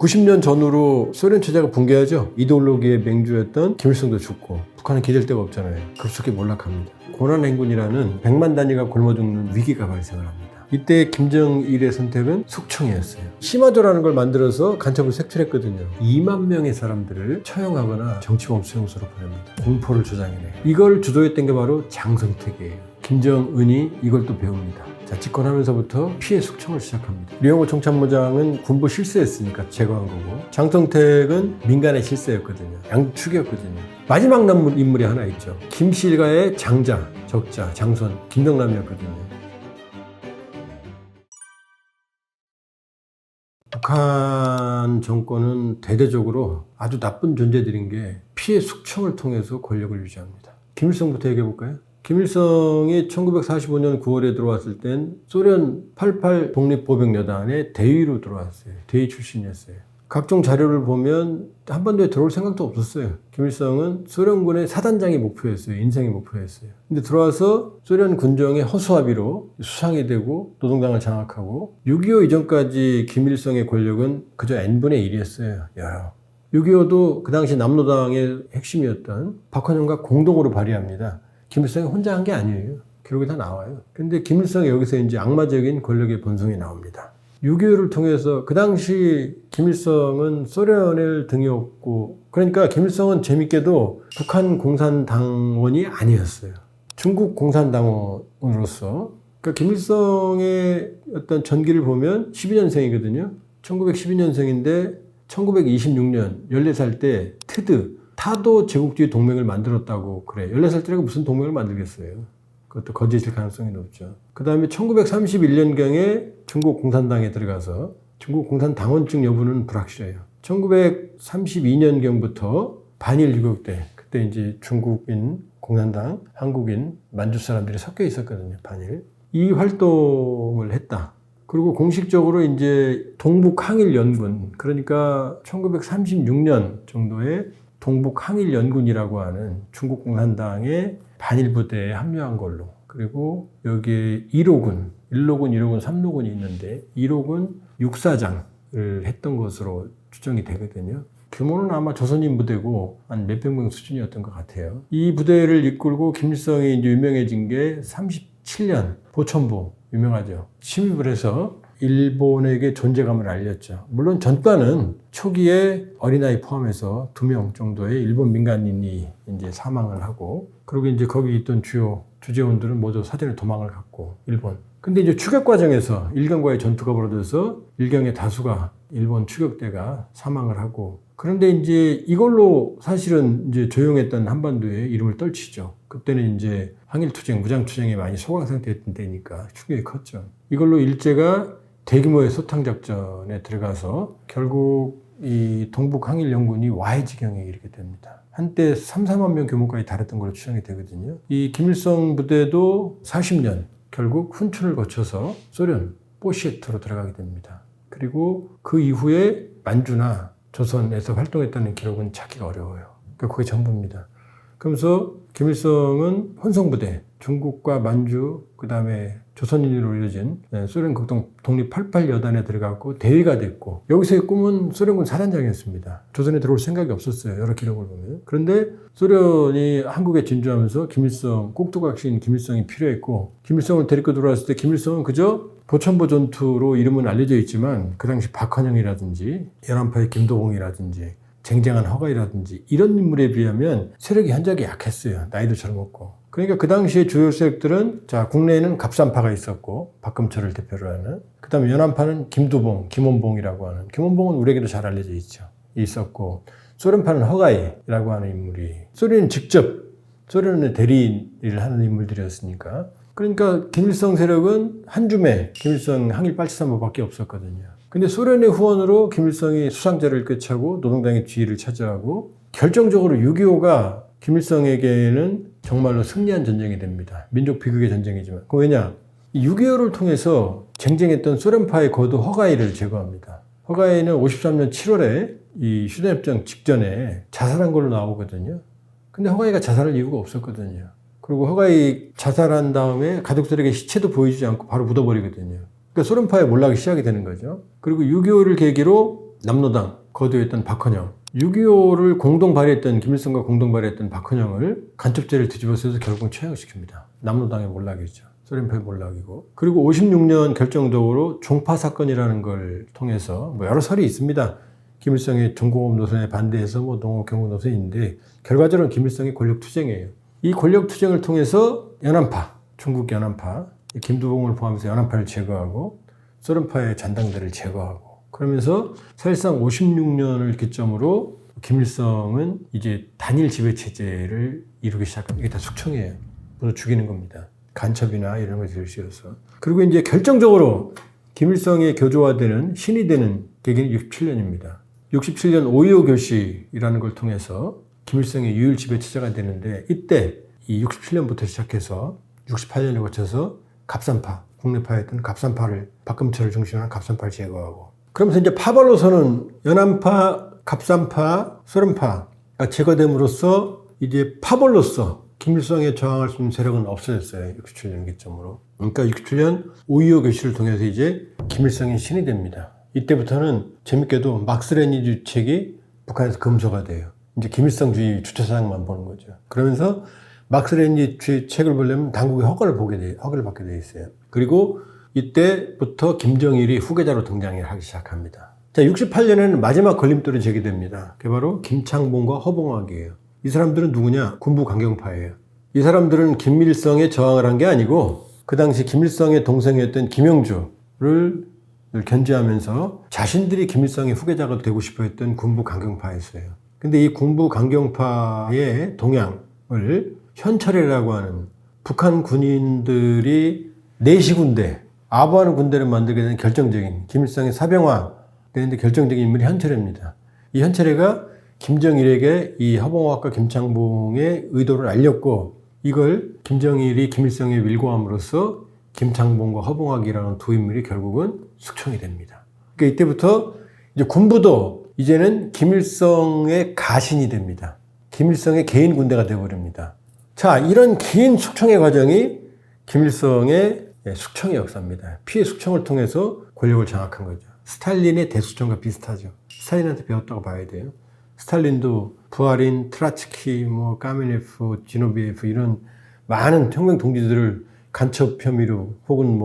90년 전후로 소련 체제가 붕괴하죠. 이데올로기의 맹주였던 김일성도 죽고 북한은 기댈 데가 없잖아요. 급속히 몰락합니다. 고난행군이라는 100만 단위가 굶어 죽는 위기가 발생을 합니다. 이때 김정일의 선택은 숙청이었어요. 심화조라는 걸 만들어서 간첩을 색출했거든요. 2만 명의 사람들을 처형하거나 정치범 수용소로 보냅니다. 공포를 조장해내요. 이걸 주도했던 게 바로 장성택이에요. 김정은이 이걸 또 배웁니다. 자, 집권하면서부터 피해 숙청을 시작합니다. 류영호 총참모장은 군부 실세였으니까 제거한 거고, 장성택은 민간의 실세였거든요. 양축이었거든요. 마지막 남은 인물이 하나 있죠. 김씨 일가의 장자, 적자, 장손, 김정남이었거든요. 북한 정권은 대대적으로 아주 나쁜 존재들인 게 피해 숙청을 통해서 권력을 유지합니다. 김일성부터 얘기해 볼까요? 김일성이 1945년 9월에 들어왔을 땐 소련 88 독립보병여단의 대위로 들어왔어요. 대위 출신이었어요. 각종 자료를 보면 한반도에 들어올 생각도 없었어요. 김일성은 소련군의 사단장이 목표였어요. 인생의 목표였어요. 근데 들어와서 소련 군정의 허수아비로 수상이 되고 노동당을 장악하고 6.25 이전까지 김일성의 권력은 그저 n분의 1이었어요. 6.25도 그 당시 남노당의 핵심이었던 박헌영과 공동으로 발의합니다. 김일성이 혼자 한 게 아니에요. 기록이 다 나와요. 근데 김일성이 여기서 이제 악마적인 권력의 본성이 나옵니다. 6.25를 통해서 그 당시 김일성은 소련을 등이었고, 그러니까 김일성은 재밌게도 북한 공산당원이 아니었어요. 중국 공산당원으로서. 그러니까 김일성의 어떤 전기를 보면 12년생이거든요. 1912년생인데 1926년 14살 때 타도 제국주의 동맹을 만들었다고 그래. 14살 때가 무슨 동맹을 만들겠어요. 그것도 거짓일 가능성이 높죠. 그 다음에 1931년경에 중국 공산당에 들어가서 중국 공산당원증 여부는 불확실해요. 1932년경부터 반일 유격대, 그때 이제 중국인, 공산당, 한국인, 만주 사람들이 섞여 있었거든요. 반일. 이 활동을 했다. 그리고 공식적으로 이제 동북항일연군, 그러니까 1936년 정도에 동북항일연군이라고 하는 중국 공산당의 반일 부대에 합류한 걸로. 그리고 여기에 1호군, 1호군, 1호군, 3호군이 있는데 1호군 육사장을 했던 것으로 추정이 되거든요. 규모는 아마 조선인 부대고 한 몇백 명 수준이었던 것 같아요. 이 부대를 이끌고 김일성이 이제 유명해진 게 37년 보천부 유명하죠. 침입을 해서 일본에게 존재감을 알렸죠. 물론 전과는 초기에 어린아이 포함해서 2명 정도의 일본 민간인이 이제 사망을 하고, 그리고 이제 거기 있던 주요 주재원들은 모두 사전에 도망을 갔고, 일본. 근데 이제 추격 과정에서 일경과의 전투가 벌어져서 일경의 다수가 일본 추격대가 사망을 하고, 그런데 이제 이걸로 사실은 이제 조용했던 한반도에 이름을 떨치죠. 그때는 이제 항일투쟁, 무장투쟁에 많이 소강 상태였던 때니까 충격이 컸죠. 이걸로 일제가 대규모의 소탕작전에 들어가서 결국 이 동북항일연군이 와해 지경에 이르게 됩니다. 한때 3, 4만 명 규모까지 달했던 걸로 추정이 되거든요. 이 김일성 부대도 40년 결국 훈춘을 거쳐서 소련 포시에트로 들어가게 됩니다. 그리고 그 이후에 만주나 조선에서 활동했다는 기록은 찾기가 어려워요. 그러니까 그게 전부입니다. 그러면서 김일성은 혼성부대, 중국과 만주, 그 다음에 조선인으로 이루어진 소련 극동 독립 88 여단에 들어갔고 대위가 됐고, 여기서의 꿈은 소련군 사단장이었습니다. 조선에 들어올 생각이 없었어요. 여러 기록을 보면. 그런데 소련이 한국에 진주하면서 김일성, 꼭두각시인 김일성이 필요했고, 김일성을 데리고 들어왔을 때 김일성은 그저 보천보 전투로 이름은 알려져 있지만 그 당시 박헌영이라든지 연안파의 김도봉이라든지 쟁쟁한 허가이라든지 이런 인물에 비하면 세력이 현저하게 약했어요. 나이도 젊었고. 그러니까 그 당시에 주요 세력들은, 자, 국내에는 갑산파가 있었고, 박금철을 대표로 하는, 그 다음에 연안파는 김두봉, 김원봉이라고 하는, 김원봉은 우리에게도 잘 알려져 있죠. 있었고, 소련파는 허가이라고 하는 인물이, 소련은 직접 소련의 대리를 하는 인물들이었으니까. 그러니까 김일성 세력은 한 줌에 김일성 항일 빨치산모밖에 없었거든요. 근데 소련의 후원으로 김일성이 수상자를 꿰차고 노동당의 지위를 차지하고, 결정적으로 6.25가 김일성에게는 정말로 승리한 전쟁이 됩니다. 민족 비극의 전쟁이지만. 그 왜냐? 6.25를 통해서 쟁쟁했던 소련파의 거두 허가이를 제거합니다. 허가이는 53년 7월에 이 휴전협정 직전에 자살한 걸로 나오거든요. 근데 허가이가 자살할 이유가 없었거든요. 그리고 허가이 자살한 다음에 가족들에게 시체도 보여주지 않고 바로 묻어버리거든요. 그러니까 소련파에 몰락이 시작이 되는 거죠. 그리고 6.25를 계기로 남로당 거두했던 박헌영, 6.25를 공동 발의했던 김일성과 공동 발의했던 박헌영을 간첩죄를 뒤집어쓰서 결국 처형시킵니다. 남로당의 몰락이죠. 소련파의 몰락이고. 그리고 56년 결정적으로 종파 사건이라는 걸 통해서 뭐 여러 설이 있습니다. 김일성의 중공업 노선에 반대해서 뭐 농업 경고 노선인데 결과적으로는 김일성의 권력 투쟁이에요. 이 권력 투쟁을 통해서 연안파, 중국 연안파, 김두봉을 포함해서 연안파를 제거하고 소련파의 잔당들을 제거하고 그러면서 사실상 56년을 기점으로 김일성은 이제 단일 지배 체제를 이루기 시작합니다. 이게 다 숙청이에요. 모두 죽이는 겁니다. 간첩이나 이런 걸 제시해서. 그리고 이제 결정적으로 김일성의 교조화되는 신이 되는 계기는 67년입니다. 67년 5.25 교시라는 걸 통해서 김일성의 유일 지배 체제가 되는데 이때 이 67년부터 시작해서 68년에 거쳐서 갑산파, 국내파였던 갑산파를 박금철을 중심으로 한 갑산파를 제거하고 그러면서 이제 파벌로서는 연안파, 갑산파, 소련파가 제거됨으로써 이제 파벌로서 김일성에 저항할 수 있는 세력은 없어졌어요. 67년 기점으로. 그러니까 67년 5.25 교시를 통해서 이제 김일성이 신이 됩니다. 이때부터는 재밌게도 막스레니 주책이 북한에서 금소가 돼요. 이제 김일성주의 주체사상만 보는 거죠. 그러면서 막스레니 책을 보려면 당국의 허가를 받게 돼 있어요. 그리고 이때부터 김정일이 후계자로 등장하기 시작합니다. 자, 68년에는 마지막 걸림돌이 제기됩니다. 그게 바로 김창봉과 허봉학이에요. 이 사람들은 누구냐? 군부 강경파예요. 이 사람들은 김일성에 저항을 한 게 아니고 그 당시 김일성의 동생이었던 김영주를 견제하면서 자신들이 김일성의 후계자가 되고 싶어 했던 군부 강경파였어요. 근데 이 군부 강경파의 동향을 현철이라고 하는 북한 군인들이 내시군대, 아부하는 군대를 만들게 된 결정적인 김일성의 사병화 되는데 결정적인 인물이 현철입니다. 이 현철이가 김정일에게 이 허봉학과 김창봉의 의도를 알렸고 이걸 김정일이 김일성에 wil고함으로써 김창봉과 허봉학이라는 두 인물이 결국은 숙청이 됩니다. 그러니까 이때부터 이제 군부도 이제는 김일성의 가신이 됩니다. 김일성의 개인 군대가 되어버립니다. 자, 이런 긴 숙청의 과정이 김일성의 숙청의 역사입니다. 피해 숙청을 통해서 권력을 장악한 거죠. 스탈린의 대숙청과 비슷하죠. 스탈린한테 배웠다고 봐야 돼요. 스탈린도 부하린, 트라츠키, 까미네프, 지노비에프 이런 많은 혁명 동지들을 간첩 혐의로 혹은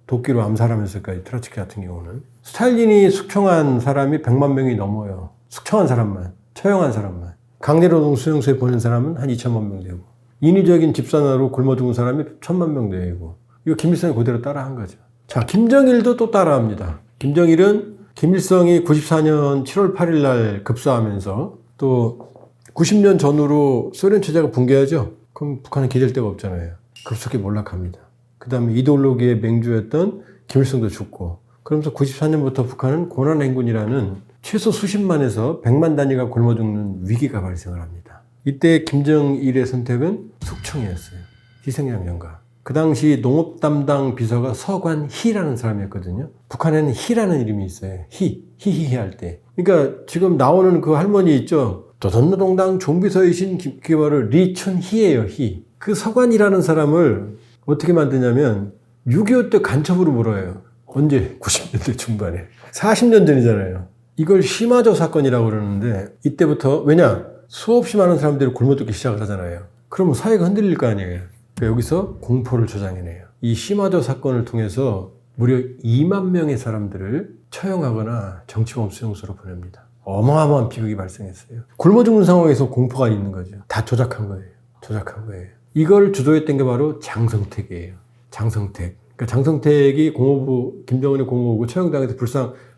도끼로 암살하면서까지 트라츠키 같은 경우는 스탈린이 숙청한 사람이 100만 명이 넘어요. 숙청한 사람만, 처형한 사람만. 강제노동 수용소에 보낸 사람은 한 2천만 명 되고 인위적인 집산화로 굶어 죽은 사람이 1,000만 명 되고 이거 김일성이 그대로 따라한 거죠. 자, 김정일도 또 따라합니다. 김정일은 김일성이 94년 7월 8일 날 급사하면서 또 90년 전후로 소련 체제가 붕괴하죠. 그럼 북한은 기댈 데가 없잖아요. 급속히 몰락합니다. 그 다음에 이데올로기의 맹주였던 김일성도 죽고 그러면서 94년부터 북한은 고난행군이라는 최소 수십만에서 100만 단위가 굶어 죽는 위기가 발생을 합니다. 이때 김정일의 선택은 숙청이었어요. 희생양령가. 그 당시 농업 담당 비서가 서관희라는 사람이었거든요. 북한에는 희라는 이름이 있어요. 히히히 할 때. 그러니까 지금 나오는 그 할머니 있죠. 조선노동당 종비서이신 그게 바로 리춘희예요. 희. 그 서관이라는 사람을 어떻게 만드냐면 6.25 때 간첩으로 몰아요. 언제? 90년대 중반에. 40년 전이잖아요. 이걸 시마조 사건이라고 그러는데 이때부터 왜냐? 수없이 많은 사람들이 굶어 죽기 시작을 하잖아요. 그러면 사회가 흔들릴 거 아니에요. 그러니까 여기서 공포를 조장해내요. 이 시마조 사건을 통해서 무려 2만 명의 사람들을 처형하거나 정치범 수용소로 보냅니다. 어마어마한 비극이 발생했어요. 굶어 죽는 상황에서 공포가 있는 거죠. 다 조작한 거예요. 조작한 거예요. 이걸 주도했던 게 바로 장성택이에요. 장성택. 그러니까 장성택이 공호부, 김정은의 공호부고 처형당해서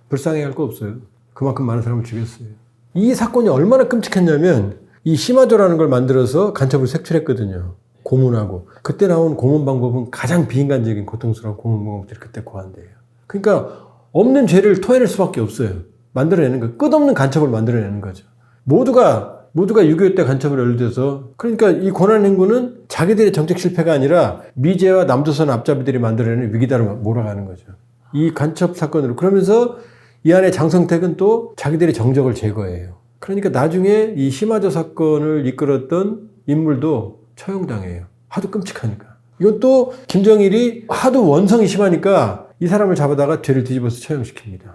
불쌍해할 거 없어요. 그만큼 많은 사람을 죽였어요. 이 사건이 얼마나 끔찍했냐면 이 시마조라는 걸 만들어서 간첩을 색출했거든요. 고문하고. 그때 나온 고문 방법은 가장 비인간적인 고통스러운 고문 방법들이 그때 고안돼요. 그러니까 없는 죄를 토해낼 수밖에 없어요. 만들어내는 거. 끝없는 간첩을 만들어내는 거죠. 모두가 6.25 때 간첩을 연루돼서 그러니까 이 고난행군은 자기들의 정책 실패가 아니라 미제와 남조선 앞잡이들이 만들어내는 위기다를 몰아가는 거죠. 이 간첩 사건으로. 그러면서 이 안에 장성택은 또 자기들의 정적을 제거해요. 그러니까 나중에 이 시마조 사건을 이끌었던 인물도 처형당해요. 하도 끔찍하니까. 이건 또 김정일이 하도 원성이 심하니까 이 사람을 잡아다가 죄를 뒤집어서 처형시킵니다.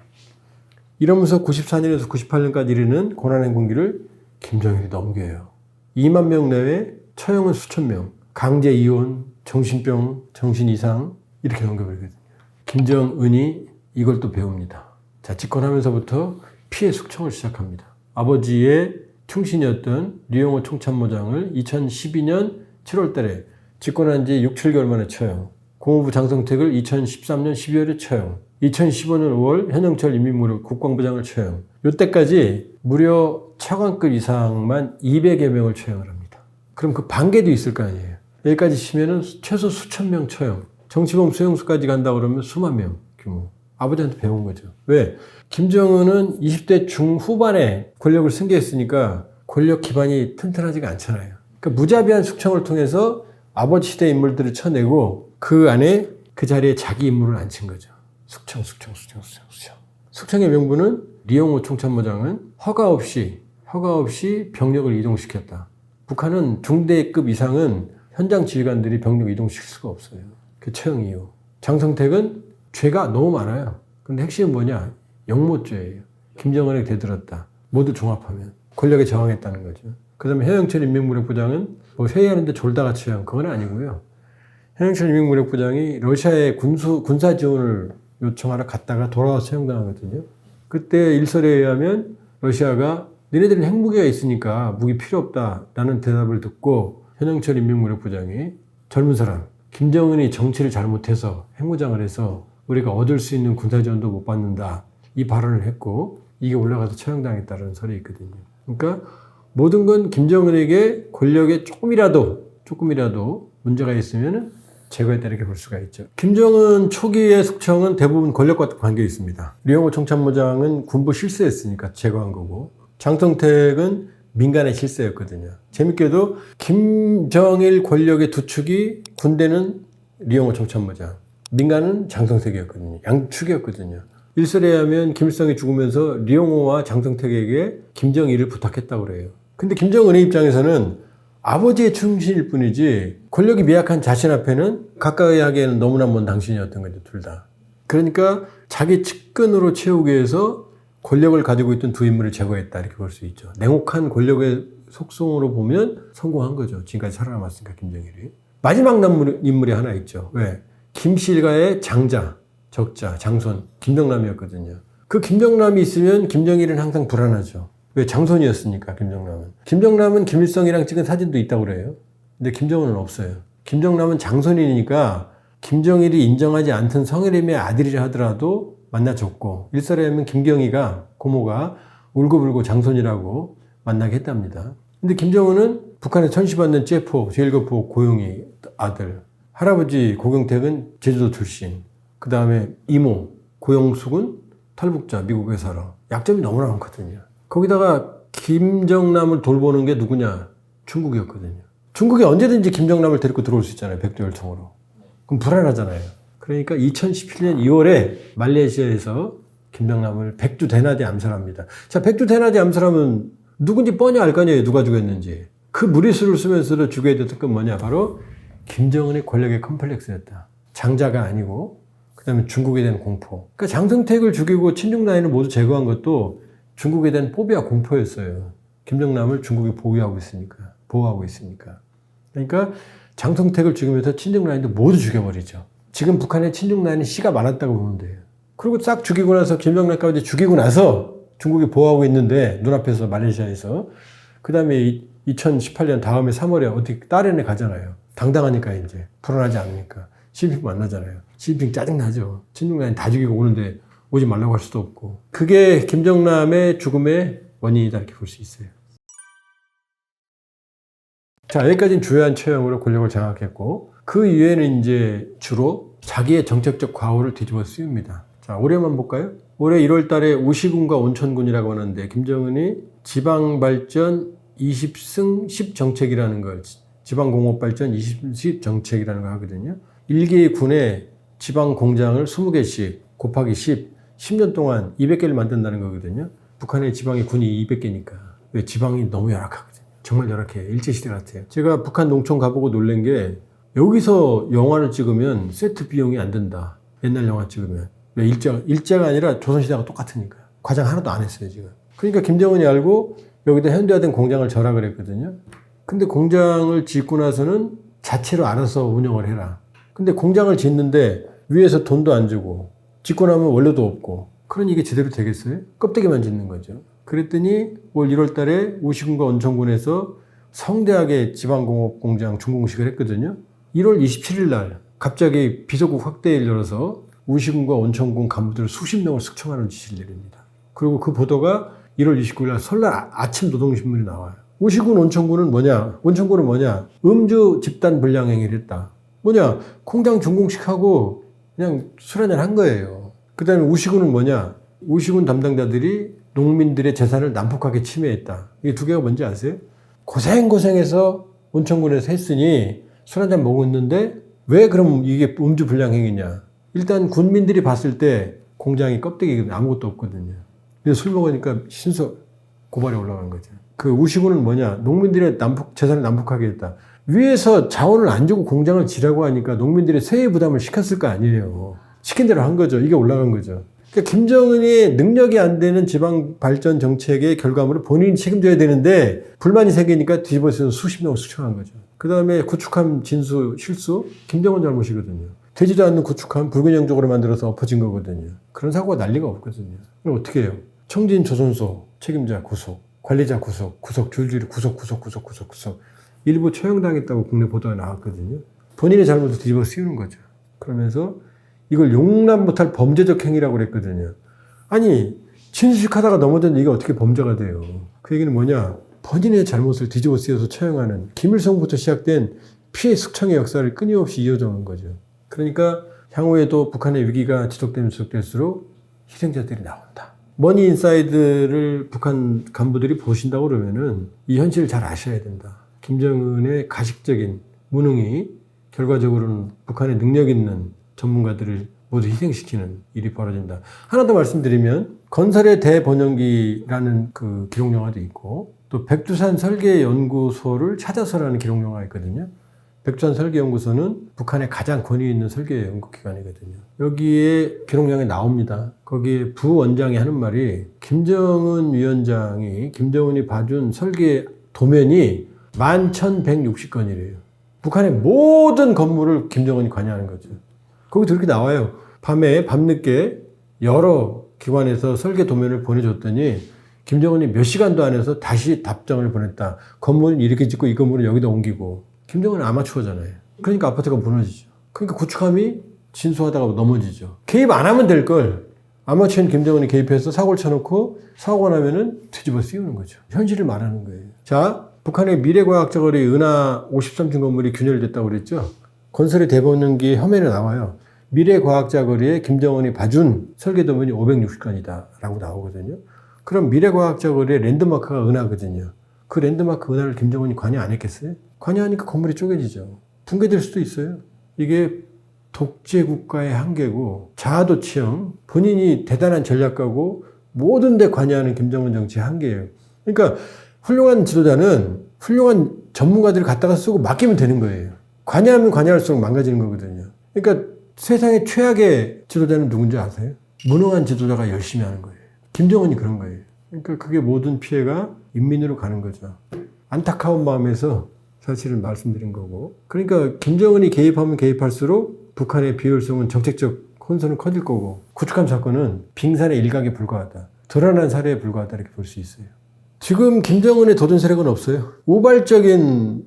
이러면서 94년에서 98년까지 이르는 고난행군기를 김정일이 넘겨요. 2만 명 내외, 처형은 수천 명, 강제 이혼, 정신병, 정신 이상 이렇게 넘겨버리거든요. 김정은이 이걸 또 배웁니다. 자, 집권하면서부터 피해 숙청을 시작합니다. 아버지의 충신이었던 류영호 총참모장을 2012년 7월 달에 집권한 지 6, 7개월 만에 처형. 공무부 장성택을 2013년 12월에 처형. 2015년 5월 현영철 인민무력 국방부장을 처형. 이때까지 무려 차관급 이상만 200여 명을 처형을 합니다. 그럼 그 반개도 있을 거 아니에요. 여기까지 치면은 최소 수천 명 처형. 정치범 수용소까지 간다 그러면 수만 명 규모. 아버지한테 배운 거죠. 왜? 김정은은 20대 중후반에 권력을 승계했으니까 권력 기반이 튼튼하지가 않잖아요. 그러니까 무자비한 숙청을 통해서 아버지 시대 인물들을 쳐내고 그 안에 그 자리에 자기 인물을 앉힌 거죠. 숙청. 숙청의 명분은 류영호 총참모장은 허가 없이 병력을 이동시켰다. 북한은 중대급 이상은 현장 지휘관들이 병력 이동시킬 수가 없어요. 그 처형 이후. 장성택은 죄가 너무 많아요. 근데 핵심은 뭐냐? 영모죄예요. 김정은에게 대들었다. 모두 종합하면. 권력에 저항했다는 거죠. 그 다음에 현영철 인민무력부장은 뭐 회의하는데 졸다가 처형. 그건 아니고요. 현영철 인민무력부장이 러시아에 군사 지원을 요청하러 갔다가 돌아와서 처형당하거든요. 그때 일설에 의하면 러시아가 너네들은 핵무기가 있으니까 무기 필요 없다라는 대답을 듣고 현영철 인민무력부장이 젊은 사람, 김정은이 정치를 잘못해서 핵무장을 해서 우리가 얻을 수 있는 군사지원도 못 받는다. 이 발언을 했고 이게 올라가서 처형당했다는 설이 있거든요. 그러니까 모든 건 김정은에게 권력에 조금이라도 문제가 있으면 제거했다 이렇게 볼 수가 있죠. 김정은 초기의 숙청은 대부분 권력과 관계 있습니다. 류영호 총참모장은 군부 실세였으니까 제거한 거고 장성택은 민간의 실세였거든요. 재밌게도 김정일 권력의 두 축이 군대는 류영호 총참모장, 민간은 장성택이었거든요. 양축이었거든요. 일설에 의하면 김일성이 죽으면서 류영호와 장성택에게 김정일을 부탁했다고 그래요. 근데 김정은의 입장에서는 아버지의 충신일 뿐이지 권력이 미약한 자신 앞에는 가까이 하기에는 너무나 먼 당신이었던 거죠. 둘 다. 그러니까 자기 측근으로 채우기 위해서 권력을 가지고 있던 두 인물을 제거했다 이렇게 볼 수 있죠. 냉혹한 권력의 속성으로 보면 성공한 거죠. 지금까지 살아남았으니까 김정일이. 마지막 남은 인물이 하나 있죠. 왜? 김씨 일가의 장자, 적자, 장손, 김정남이었거든요. 그 김정남이 있으면 김정일은 항상 불안하죠. 왜? 장손이었으니까 김정남은. 김정남은 김일성이랑 찍은 사진도 있다고 그래요. 근데 김정은은 없어요. 김정남은 장손이니까 김정일이 인정하지 않던 성혜림의 아들이라 하더라도 만나줬고 일설에 하면 김경희가 고모가 울고불고 장손이라고 만나게 했답니다. 근데 김정은은 북한에 천시받는 제4, 제1교포 고용희 아들, 할아버지 고경택은 제주도 출신, 그 다음에 이모 고영숙은 탈북자 미국에 살아. 약점이 너무나 많거든요. 거기다가 김정남을 돌보는 게 누구냐? 중국이었거든요. 중국이 언제든지 김정남을 데리고 들어올 수 있잖아요. 백두혈통으로. 그럼 불안하잖아요. 그러니까 2017년 2월에 말레이시아에서 김정남을 백두대낮에 암살합니다. 자, 백두대낮에 암살하면 누군지 뻔히 알 거 아니에요. 누가 죽였는지. 그 무리수를 쓰면서도 죽여야 됐던 건 뭐냐? 바로 김정은의 권력의 컴플렉스였다. 장자가 아니고 그 다음에 중국에 대한 공포. 그러니까 장성택을 죽이고 친중 라인을 모두 제거한 것도 중국에 대한 포비아 공포였어요. 김정남을 중국이 보호하고 있으니까. 그러니까 장성택을 죽이면서 친중 라인도 모두 죽여버리죠. 지금 북한의 친중 라인은 씨가 많았다고 보면 돼요. 그리고 싹 죽이고 나서 김정남까지 죽이고 나서 중국이 보호하고 있는데 눈앞에서 말레이시아에서 그 다음에 2018년 다음에 3월에 어떻게 딸에네 가잖아요. 당당하니까 이제 불안하지 않으니까 시진핑 만나잖아요. 시진핑 짜증나죠. 친중 라인 다 죽이고 오는데 오지 말라고 할 수도 없고. 그게 김정남의 죽음의 원인이다 이렇게 볼 수 있어요. 자, 여기까지는 주요한 처형으로 권력을 장악했고 그 이후에는 이제 주로 자기의 정책적 과오를 뒤집어 씌웁니다. 자, 올해만 볼까요? 올해 1월 달에 우시군과 온천군이라고 하는데 김정은이 지방발전 20승 10정책이라는 걸 지방공업발전 20승 10정책이라는 걸 하거든요. 1개의 군에 지방공장을 20개씩 곱하기 10년 동안 200개를 만든다는 거거든요. 북한의 지방의 군이 200개니까. 왜? 지방이 너무 열악하거든요. 정말 열악해요. 일제시대 같아요. 제가 북한 농촌 가보고 놀란 게 여기서 영화를 찍으면 세트 비용이 안 든다. 옛날 영화 찍으면. 왜? 일제가 아니라 조선시대가 똑같으니까. 과장 하나도 안 했어요, 지금. 그러니까 김정은이 알고 여기다 현대화된 공장을 절약을 했거든요. 근데 공장을 짓고 나서는 자체로 알아서 운영을 해라. 근데 공장을 짓는데 위에서 돈도 안 주고 짓고 나면 원료도 없고 그러니 이게 제대로 되겠어요? 껍데기만 짓는 거죠. 그랬더니 올 1월 달에 우시군과 온천군에서 성대하게 지방공업공장 준공식을 했거든요. 1월 27일 날 갑자기 비서국 확대를 열어서 우시군과 온천군 간부들 수십 명을 숙청하는 지시를 내립니다. 그리고 그 보도가 1월 29일 날 설날 아침 노동신문에 나와요. 우시군 온천군은 뭐냐? 온천군은 뭐냐? 음주 집단 불량 행위를 했다. 뭐냐? 공장 준공식하고 그냥 술 한잔 한 거예요. 그 다음에 우시군은 뭐냐? 우시군 담당자들이 농민들의 재산을 난폭하게 침해했다. 이게 두 개가 뭔지 아세요? 고생해서 온천군에서 했으니 술 한잔 먹었는데 왜 그럼 이게 음주 불량 행위냐? 일단 군민들이 봤을 때 공장이 껍데기 아무것도 없거든요. 근데 술 먹으니까 신속 고발이 올라간 거죠. 그 우시군은 뭐냐? 농민들의 재산을 난폭하게 했다. 위에서 자원을 안 주고 공장을 지라고 하니까 농민들의 세액 부담을 시켰을 거 아니에요. 시킨 대로 한 거죠. 이게 올라간 거죠. 그러니까 김정은이 능력이 안 되는 지방 발전 정책의 결과물을 본인이 책임져야 되는데 불만이 생기니까 뒤집어서 수십 명을 수청한 거죠. 그 다음에 구축함 진수 실수 김정은 잘못이거든요. 되지도 않는 구축함 불균형적으로 만들어서 엎어진 거거든요. 그런 사고가 난리가 없거든요. 그럼 어떻게 해요? 청진 조선소 책임자 구속, 관리자 구속 줄줄이 구속. 일부 처형당했다고 국내 보도가 나왔거든요. 본인의 잘못을 뒤집어 씌우는 거죠. 그러면서 이걸 용납 못할 범죄적 행위라고 그랬거든요. 아니 진술식 하다가 넘어졌는데 이게 어떻게 범죄가 돼요? 그 얘기는 뭐냐? 본인의 잘못을 뒤집어 씌워서 처형하는 김일성부터 시작된 피해 숙청의 역사를 끊임없이 이어져 오는 거죠. 그러니까 향후에도 북한의 위기가 지속될수록 희생자들이 나온다. 머니인사이드를 북한 간부들이 보신다고 그러면은 이 현실을 잘 아셔야 된다. 김정은의 가식적인 무능이 결과적으로는 북한의 능력 있는 전문가들을 모두 희생시키는 일이 벌어진다. 하나 더 말씀드리면 건설의 대번영기라는 그 기록영화도 있고 또 백두산 설계연구소를 찾아서라는 기록영화가 있거든요. 백두산 설계연구소는 북한의 가장 권위 있는 설계 연구기관이거든요. 여기에 기록영화에 나옵니다. 거기에 부원장이 하는 말이 김정은 위원장이 김정은이 봐준 설계 도면이 11,160건이래요. 북한의 모든 건물을 김정은이 관여하는 거죠. 거기도 이렇게 나와요. 밤늦게 여러 기관에서 설계 도면을 보내줬더니 김정은이 몇 시간도 안 해서 다시 답장을 보냈다. 건물은 이렇게 짓고 이 건물은 여기다 옮기고. 김정은은 아마추어잖아요. 그러니까 아파트가 무너지죠. 그러니까 구축함이 진수하다가 넘어지죠. 개입 안 하면 될 걸. 아마추어인 김정은이 개입해서 사고를 쳐놓고 사고가 나면은 뒤집어 씌우는 거죠. 현실을 말하는 거예요. 자, 북한의 미래과학자거리 은하 53층 건물이 균열됐다고 그랬죠. 건설의 대번영기 혐의로 나와요. 미래과학자거리에 김정은이 봐준 설계도면이 560건이다 라고 나오거든요. 그럼 미래과학자거리의 랜드마크가 은하거든요. 그 랜드마크 은하를 김정은이 관여 안 했겠어요? 관여하니까 건물이 쪼개지죠. 붕괴될 수도 있어요. 이게 독재국가의 한계고 자아도취형, 본인이 대단한 전략가고 모든 데 관여하는 김정은 정치의 한계예요. 그러니까 훌륭한 지도자는 훌륭한 전문가들을 갖다가 쓰고 맡기면 되는 거예요. 관여하면 관여할수록 망가지는 거거든요. 그러니까 세상의 최악의 지도자는 누군지 아세요? 무능한 지도자가 열심히 하는 거예요. 김정은이 그런 거예요. 그러니까 그게 모든 피해가 인민으로 가는 거죠. 안타까운 마음에서 사실은 말씀드린 거고. 그러니까 김정은이 개입하면 개입할수록 북한의 비효율성은 정책적 혼선은 커질 거고 구축함 사건은 빙산의 일각에 불과하다. 드러난 사례에 불과하다 이렇게 볼 수 있어요. 지금 김정은의 도전 세력은 없어요. 우발적인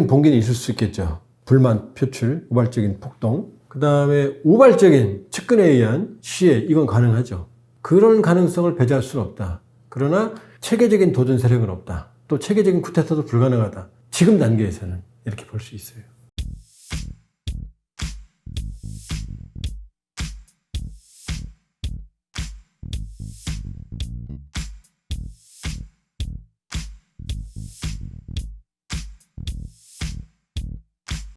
봉기는 있을 수 있겠죠. 불만 표출, 우발적인 폭동. 그 다음에 우발적인 측근에 의한 시해, 이건 가능하죠. 그런 가능성을 배제할 수는 없다. 그러나 체계적인 도전 세력은 없다. 또 체계적인 쿠데타도 불가능하다. 지금 단계에서는 이렇게 볼 수 있어요.